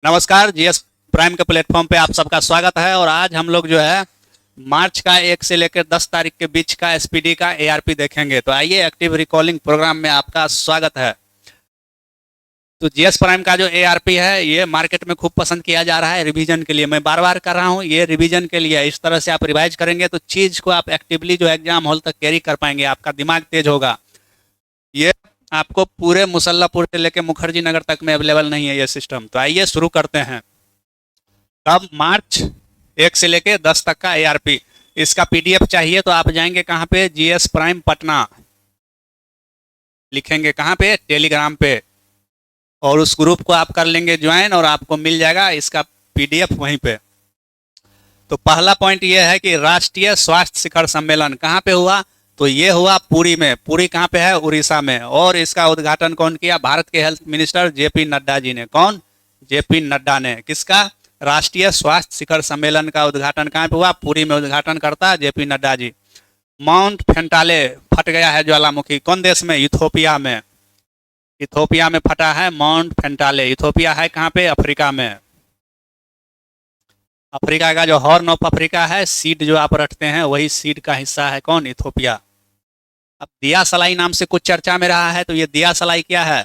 नमस्कार। GS prime के platform पे आप सबका स्वागत है। और आज हम लोग जो है मार्च का 1 से लेकर 10 तारीख के बीच का एसपीडी का एआरपी देखेंगे। तो आइए, एक्टिव रिकॉलिंग प्रोग्राम में आपका स्वागत है। तो जीएस प्राइम का जो एआरपी है ये मार्केट में खूब पसंद किया जा रहा है रिवीजन के लिए। मैं बार बार कर रहा हूँ, ये रिवीजन के लिए। इस तरह से आप रिवाइज करेंगे तो चीज़ को आप एक्टिवली जो एग्जाम हॉल तक कैरी कर पाएंगे, आपका दिमाग तेज होगा। ये आपको पूरे मुसल्लापुर से लेकर मुखर्जी नगर तक में अवेलेबल नहीं है ये सिस्टम। तो आइए शुरू करते हैं। कब? मार्च 1 से लेकर 10 तक का एआरपी। इसका पीडीएफ चाहिए तो आप जाएंगे कहाँ पे? जीएस प्राइम पटना लिखेंगे, कहाँ पे? टेलीग्राम पे। और उस ग्रुप को आप कर लेंगे ज्वाइन और आपको मिल जाएगा इसका पीडीएफ वहीं पे। तो पहला पॉइंट ये है कि राष्ट्रीय स्वास्थ्य शिखर सम्मेलन कहाँ पे हुआ? तो ये हुआ पुरी में। पुरी कहाँ पे है? उड़ीसा में। और इसका उद्घाटन कौन किया? भारत के health minister JP Nadda ji ने। कौन? जेपी नड्डा ने। किसका? राष्ट्रीय स्वास्थ्य शिखर सम्मेलन का उद्घाटन कहाँ पे हुआ? पुरी में उद्घाटन करता जेपी नड्डा जी। माउंट फेंटाले फट गया है ज्वालामुखी, कौन देश में? इथोपिया में। इथोपिया में फटा है माउंट फेंटाले। इथोपिया है कहाँ पे? अफ्रीका में। अफ्रीका का जो हॉर्न ऑफ अफ्रीका है, सीड जो आप रखते हैं वही सीड का हिस्सा है। कौन? इथोपिया। अब दिया सलाई नाम से कुछ चर्चा में रहा है, तो ये दिया सलाई क्या है?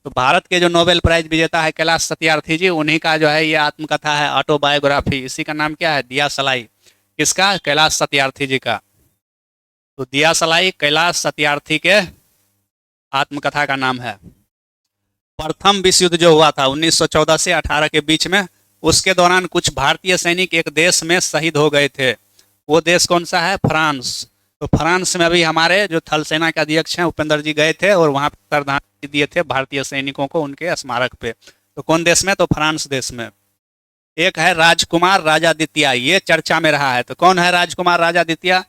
तो भारत के जो नोबेल प्राइज विजेता है कैलाश सत्यार्थी जी, उन्हीं का जो है ये आत्मकथा है, ऑटोबायोग्राफी। इसी का नाम क्या है? दिया सलाई। किसका? कैलाश सत्यार्थी जी का। तो दिया सलाई कैलाश सत्यार्थी के आत्मकथा का नाम है। प्रथम विश्व युद्ध जो हुआ था 1914 से 18 के बीच में, उसके दौरान कुछ भारतीय सैनिक एक देश में शहीद हो गए थे। वो देश कौन सा है? फ्रांस। तो फ्रांस में अभी हमारे जो थल सेना के अध्यक्ष हैं उपेंद्र जी गए थे और वहाँ श्रद्धांजलि दिए थे भारतीय सैनिकों को उनके स्मारक पे। तो कौन देश में? तो फ्रांस देश में। एक है राजकुमार राजादित्य, ये चर्चा में रहा है। तो कौन है राजकुमार राजादित्य?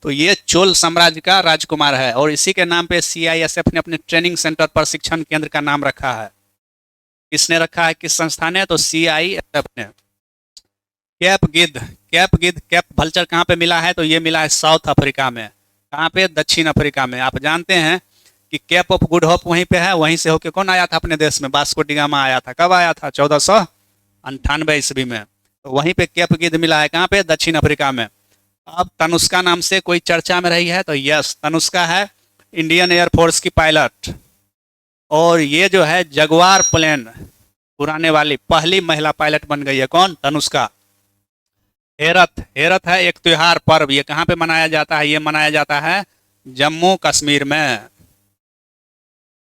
तो ये चोल साम्राज्य का राजकुमार है और इसी के नाम पे सीआईएसएफ ने अपने ट्रेनिंग सेंटर प्रशिक्षण केंद्र का नाम रखा है। किसने रखा है? किस संस्था ने? तो सीआईएसएफ ने। कैप गिद्ध, कैप गिद्ध, कैप वल्चर कहाँ पे मिला है? तो ये मिला है साउथ अफ्रीका में। कहाँ पे? दक्षिण अफ्रीका में। आप जानते हैं कि कैप ऑफ गुड होप वहीं पे है। वहीं से होके कौन आया था अपने देश में? वास्को डी गामा आया था। कब आया था? 1498 ईस्वी में। तो वहीं पे कैप गिद्ध मिला है। कहाँ पे? दक्षिण अफ्रीका में। अब तनुष्का नाम से कोई चर्चा में रही है? तो यस, तनुष्का है इंडियन एयरफोर्स की पायलट। और ये जो है जगुआर प्लेन उड़ाने वाली पहली महिला पायलट बन गई है। कौन? तनुष्का। हेरत, हेरत है एक त्योहार पर्व। ये कहाँ पे मनाया जाता है? ये मनाया जाता है जम्मू कश्मीर में।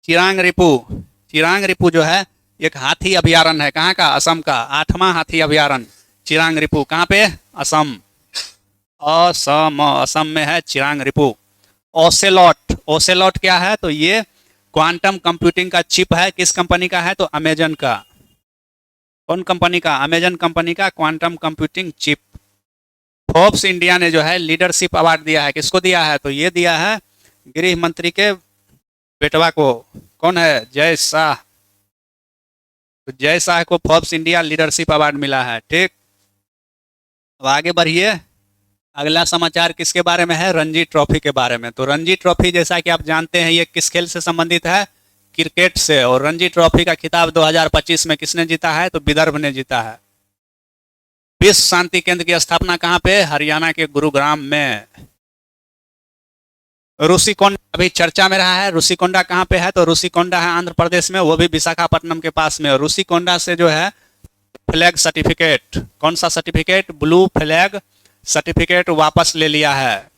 चिरांग रिपू, चिरांग रिपू जो है एक हाथी अभयारण्य है। कहाँ का? असम का। 8वां हाथी अभयारण्य चिरांग रिपू। कहाँ पे? असम। असम, असम में है चिरांग रिपू। ओसेलॉट, ओसेलॉट क्या है? तो ये क्वांटम कंप्यूटिंग का चिप है। किस कंपनी का है? तो अमेजन का। कौन कंपनी का? अमेजन कंपनी का quantum computing chip. Forbes India ने जो है लीडरशिप अवार्ड दिया है। किसको दिया है? तो ये दिया है गृह मंत्री के बेटवा को। कौन है? जय शाह। तो जय शाह को फोर्ब्स इंडिया लीडरशिप अवार्ड मिला है। ठीक, अब आगे बढ़िए। अगला समाचार किसके बारे में है? रणजी ट्रॉफी के बारे में। तो रणजी ट्रॉफी जैसा कि आप जानते हैं ये किस खेल से संबंधित है? क्रिकेट से। और रणजी ट्रॉफी का खिताब 2025 में किसने जीता है? तो विदर्भ ने जीता है। विश्व शांति केंद्र की स्थापना कहाँ पे? हरियाणा के गुरुग्राम में। ऋषिकोंडा अभी चर्चा में रहा है। ऋषिकोंडा कहाँ पे है? तो ऋषिकोंडा है आंध्र प्रदेश में, वो भी विशाखापट्टनम के पास में। और ऋषिकोंडा से जो है फ्लैग सर्टिफिकेट, कौन सा सर्टिफिकेट? ब्लू फ्लैग सर्टिफिकेट वापस ले लिया है।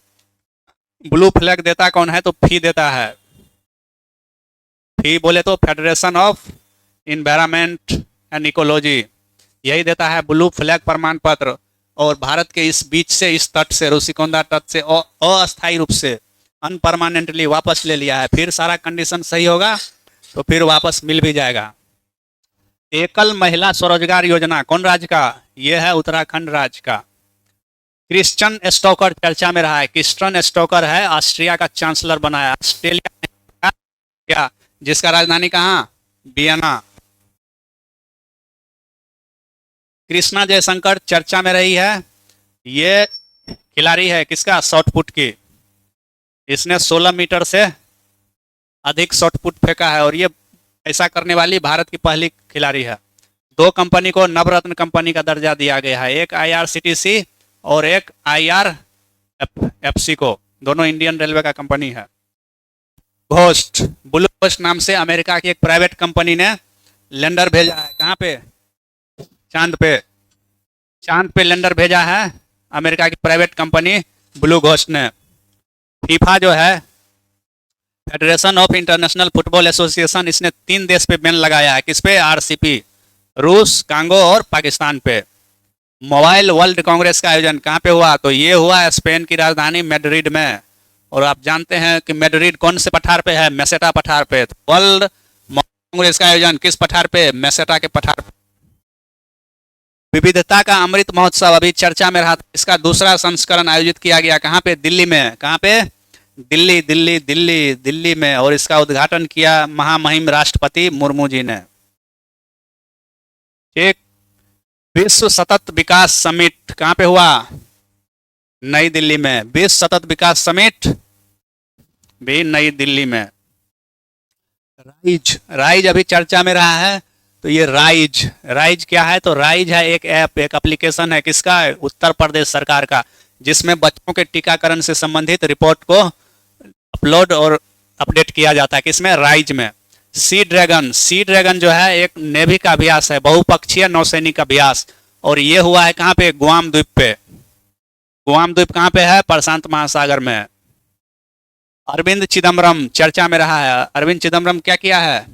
ब्लू फ्लैग देता कौन है? तो फी देता है। फी बोले तो federation of environment and ecology, यही देता है ब्लू फ्लैग प्रमाण पत्र। और भारत के इस बीच से, इस तट से, ऋषिकोंडा तट से अस्थायी रूप से अनपरमानेंटली वापस ले लिया है। फिर सारा कंडीशन सही होगा तो फिर वापस मिल भी जाएगा। एकल महिला स्वरोजगार योजना कौन राज्य का? यह है उत्तराखंड राज्य का। क्रिस्टन स्टोकर चर्चा में रहा है। क्रिस्टन स्टोकर है ऑस्ट्रिया का चांसलर बनाया। ऑस्ट्रेलिया क्या, जिसका राजधानी कहाँ? वियना। कृष्णा जयशंकर चर्चा में रही है। ये खिलाड़ी है किसका? शॉटपुट की। इसने 16 मीटर से अधिक शॉटपुट फेंका है और ये ऐसा करने वाली भारत की पहली खिलाड़ी है। दो कंपनी को नवरत्न कंपनी का दर्जा दिया गया है, एक IRCTC और एक IRFC को, दोनों इंडियन रेलवे का कंपनी है। घोस्ट, ब्लू घोस्ट नाम से अमेरिका की एक प्राइवेट कंपनी ने लैंडर भेजा है, कहाँ पे? चांद पे। चांद पे लैंडर भेजा है अमेरिका की प्राइवेट कंपनी ब्लू घोस्ट ने। फीफा जो है, federation of international football association, इसने 3 देश पे बैन लगाया है। किस पे? RCP, रूस, कांगो और पाकिस्तान पे। मोबाइल वर्ल्ड कांग्रेस का आयोजन कहाँ पे हुआ? तो ये हुआ स्पेन की राजधानी मैड्रिड में। और आप जानते हैं कि मैड्रिड कौन से पठार पे है? मेसेटा पठार पे। तो वर्ल्ड कांग्रेस का आयोजन किस पठार पे? मेसेटा के पठार पे। विविधता का अमृत महोत्सव अभी चर्चा में रहा था, इसका दूसरा संस्करण आयोजित किया गया, कहाँ पे? दिल्ली में। कहाँ पे? दिल्ली दिल्ली दिल्ली दिल्ली में। और इसका उद्घाटन किया महामहिम राष्ट्रपति मुर्मू जी ने। ठीक। विश्व सतत विकास समिट कहाँ पे हुआ? नई दिल्ली में। विश्व सतत विकास समिट भी नई दिल्ली में। राइज, राइज अभी चर्चा में रहा है, तो ये राइज, राइज क्या है? तो राइज है एक ऐप, एक एप्लीकेशन है, किसका? उत्तर प्रदेश सरकार का, जिसमें बच्चों के टीकाकरण से संबंधित रिपोर्ट को अपलोड और अपडेट किया जाता है। किसमें? राइज में। सी ड्रैगन, सी ड्रैगन जो है एक नेवी का अभ्यास है, बहुपक्षीय नौसैनिक अभ्यास, और ये हुआ है कहाँ पे? गुआम द्वीप पे। गुआम द्वीप कहाँ पे है? प्रशांत महासागर में। अरविंद चिदम्बरम चर्चा में रहा है। अरविंद चिदम्बरम क्या किया है?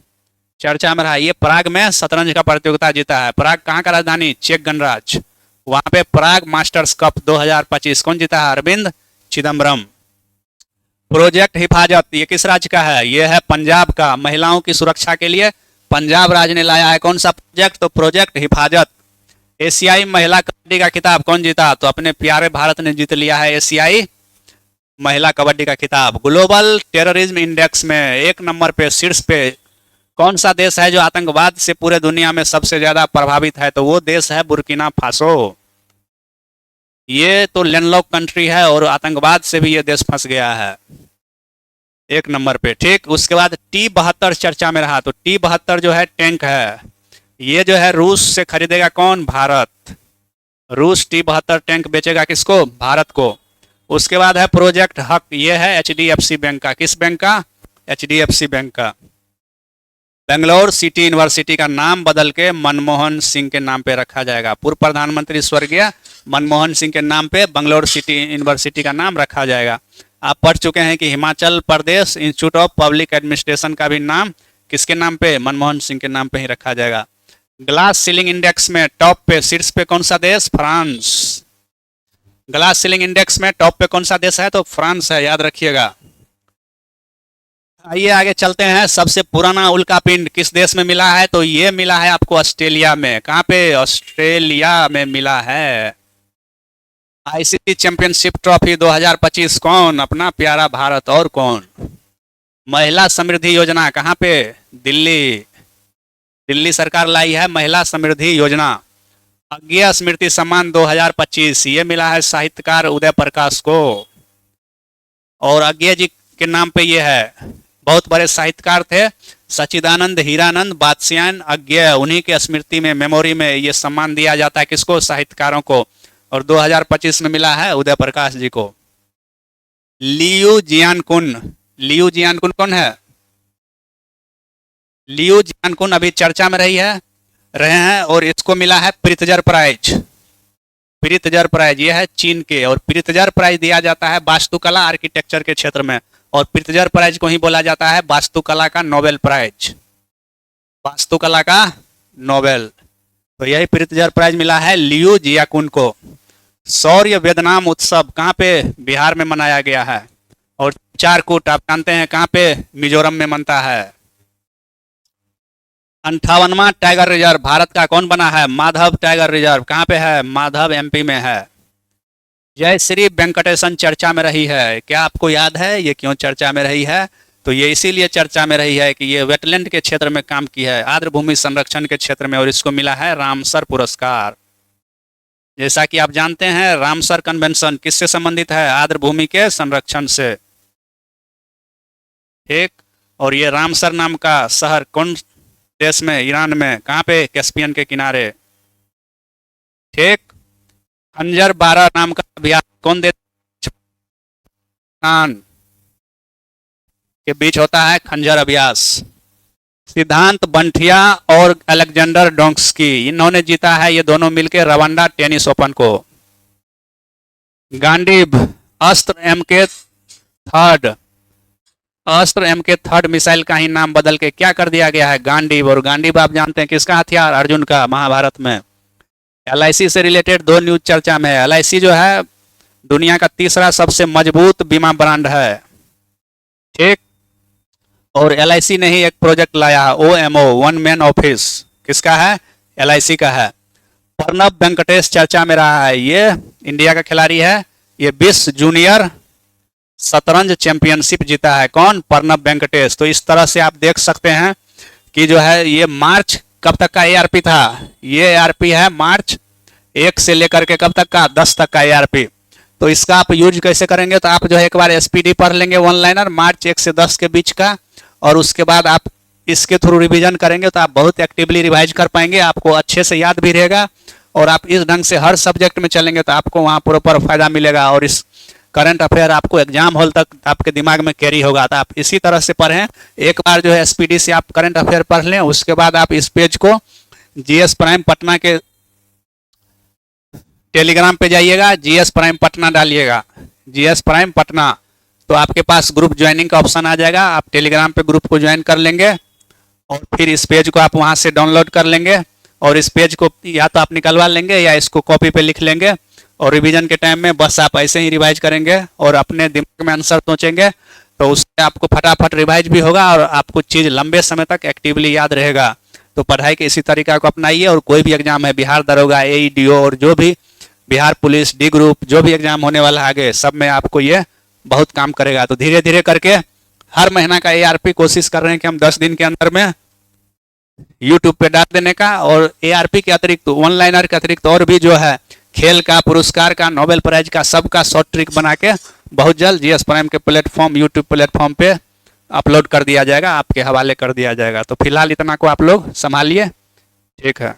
चर्चा में रहा है। ये प्राग में शतरंज का प्रतियोगिता जीता है। प्राग कहाँ का राजधानी? चेक गणराज्य। वहां पे प्राग मास्टर्स कप 2025 कौन जीता है? अरविंद चिदम्बरम। प्रोजेक्ट हिफाजत, ये किस राज्य का है? ये है पंजाब का। महिलाओं की सुरक्षा के लिए पंजाब राज्य ने लाया है कौन सा प्रोजेक्ट? तो प्रोजेक्ट हिफाजत। एशियाई महिला कबड्डी का खिताब कौन जीता? तो अपने प्यारे भारत ने जीत लिया है एशियाई महिला कबड्डी का खिताब। ग्लोबल टेररिज्म इंडेक्स में 1 नंबर पे, शीर्ष पे कौन सा देश है जो आतंकवाद से पूरे दुनिया में सबसे ज्यादा प्रभावित है? तो वो देश है बुर्किना फासो। ये तो लैंडलॉक कंट्री है और आतंकवाद से भी ये देश फंस गया है, 1 नंबर पे। ठीक। उसके बाद T-72 चर्चा में रहा। तो T-72 जो है टैंक है, ये जो है रूस से खरीदेगा कौन? भारत। रूस T-72 टैंक बेचेगा किसको? भारत को। उसके बाद है प्रोजेक्ट हक, ये है HDFC बैंक का। किस बैंक का? HDFC बैंक का। बेंगलोर सिटी यूनिवर्सिटी का नाम बदल के मनमोहन सिंह के नाम पे रखा जाएगा। पूर्व प्रधानमंत्री स्वर्गीय मनमोहन सिंह के नाम पे बेंगलोर सिटी यूनिवर्सिटी का नाम रखा जाएगा। आप पढ़ चुके हैं कि Himachal Pradesh institute of public administration का भी नाम किसके नाम पे? मनमोहन सिंह के नाम पे ही रखा जाएगा। ग्लास सीलिंग इंडेक्स में टॉप पे, शीर्ष पे कौन सा देश? फ्रांस। ग्लास सीलिंग इंडेक्स में टॉप पे कौन सा देश है? तो फ्रांस है, याद रखिएगा। आइए आगे चलते हैं। सबसे पुराना उल्कापिंड किस देश में मिला है? तो ये मिला है आपको ऑस्ट्रेलिया में। कहाँ पे? ऑस्ट्रेलिया में मिला है। ICC चैंपियनशिप ट्रॉफी 2025 कौन? अपना प्यारा भारत। और कौन? महिला समृद्धि योजना कहाँ पे? दिल्ली। दिल्ली सरकार लाई है महिला समृद्धि योजना। अज्ञेय स्मृति सम्मान 2025 ये मिला है साहित्यकार उदय प्रकाश को। और अज्ञेय जी के नाम पे ये है, बहुत बड़े साहित्यकार थे, सच्चिदानंद हीरानंद बादशायन अज्ञेय, उन्हीं के स्मृति में, मेमोरी में ये सम्मान दिया जाता है। किसको? साहित्यकारों को। और 2025 में मिला है उदय प्रकाश जी को। लियू जियानकुन, लियू जियानकुन कौन है? लियू जियानकुन अभी चर्चा में रहे हैं और इसको मिला है प्रित्जर प्राइज। प्रित्जर प्राइज ये है चीन के, और प्रित्जर प्राइज दिया जाता है वास्तुकला आर्किटेक्चर के क्षेत्र में, और प्रित्जर प्राइज को ही बोला जाता है वास्तुकला का नोबेल प्राइज। वास्तुकला का नोबेल। तो यही प्रित्जर प्राइज मिला है लियू जियाकुन को। शौर्य वियतनाम उत्सव कहाँ पे? बिहार में मनाया गया है। और चारकूट आप जानते हैं कहाँ पे? मिजोरम में मनता है। 58वां टाइगर रिजर्व भारत का कौन बना है? Madhav tiger reserve. कहाँ पे है? माधव MP में है। जय श्री वेंकटेशन चर्चा में रही है। क्या आपको याद है ये क्यों चर्चा में रही है? तो ये इसीलिए चर्चा में रही है कि ये वेटलैंड के क्षेत्र में काम की है, आर्द्र भूमि संरक्षण के क्षेत्र में, और इसको मिला है रामसर पुरस्कार। जैसा कि आप जानते हैं रामसर कन्वेंशन किससे संबंधित है? आर्द्र भूमि के संरक्षण से। ठीक। और ये रामसर नाम का शहर कौन देश में, ईरान में, कहाँ पे, कैस्पियन के किनारे। ठीक। खंजर 12 नाम का अभ्यास कौन देता के बीच होता है खंजर अभ्यास। सिद्धांत बंठिया और अलेक्जेंडर डोंस्की, इन्होंने जीता है ये दोनों मिलकर रवांडा टेनिस ओपन को। गांडीव अस्त्र एम के थर्ड मिसाइल का ही नाम बदल के क्या कर दिया गया है, गांडीव। और गांडीव आप जानते हैं किसका हथियार, अर्जुन का, महाभारत में। LIC से रिलेटेड 2 न्यूज चर्चा में है। LIC जो है दुनिया का तीसरा सबसे मजबूत बीमा ब्रांड है। ठीक। और LIC ने ही एक प्रोजेक्ट लाया है, OMO, वन मैन ऑफिस, किसका है, LIC का है। प्रणब वेंकटेश चर्चा में रहा है, ये इंडिया का खिलाड़ी है, ये 20 जूनियर शतरंज चैंपियनशिप जीता है। कौन, प्रणब वेंकटेश। तो इस तरह से आप देख सकते हैं कि जो है ये मार्च कब तक का ARP था, ये ARP है मार्च 1 से लेकर के कब तक का, 10 तक का ARP। तो इसका आप यूज कैसे करेंगे, तो आप जो है एक बार SPD पढ़ लेंगे वन लाइनर मार्च 1 से 10 के बीच का, और उसके बाद आप इसके थ्रू रिवीजन करेंगे तो आप बहुत एक्टिवली रिवाइज कर पाएंगे, आपको अच्छे से याद भी रहेगा। और आप इस ढंग से हर सब्जेक्ट में चलेंगे तो आपको वहाँ प्रॉपर फायदा मिलेगा, और इस करंट अफेयर आपको एग्जाम हॉल तक आपके दिमाग में कैरी होगा। तो आप इसी तरह से पढ़ें, एक बार जो है SPD से आप करंट अफेयर पढ़ लें, उसके बाद आप इस पेज को GS प्राइम पटना के टेलीग्राम पे जाइएगा, GS प्राइम पटना डालिएगा, GS प्राइम पटना, तो आपके पास ग्रुप ज्वाइनिंग का ऑप्शन आ जाएगा। आप टेलीग्राम पे ग्रुप को ज्वाइन कर लेंगे और फिर इस पेज को आप वहां से डाउनलोड कर लेंगे, और इस पेज को या तो आप निकलवा लेंगे या इसको कॉपी पे लिख लेंगे, और रिवीजन के टाइम में बस आप ऐसे ही रिवाइज करेंगे और अपने दिमाग में आंसर सोचेंगे, तो उससे आपको फटाफट रिवाइज भी होगा और आपको चीज़ लंबे समय तक एक्टिवली याद रहेगा। तो पढ़ाई के इसी तरीका को अपनाइए, और कोई भी एग्जाम है, बिहार दरोगा, AEDO और जो भी बिहार पुलिस, D ग्रुप, जो भी एग्जाम होने वाला आगे, सब में आपको ये बहुत काम करेगा। तो धीरे धीरे करके हर महीना का ARP कोशिश कर रहे हैं कि हम 10 दिन के अंदर में YouTube पे डाल देने का, और ARP के अतिरिक्त, वन लाइनर के अतिरिक्त और भी जो है खेल का, पुरस्कार का, नोबेल प्राइज का, सबका शॉर्ट ट्रिक बना के बहुत जल्द GS प्राइम के प्लेटफॉर्म, YouTube प्लेटफॉर्म पे अपलोड कर दिया जाएगा, आपके हवाले कर दिया जाएगा। तो फिलहाल इतना को आप लोग संभालिए। ठीक है।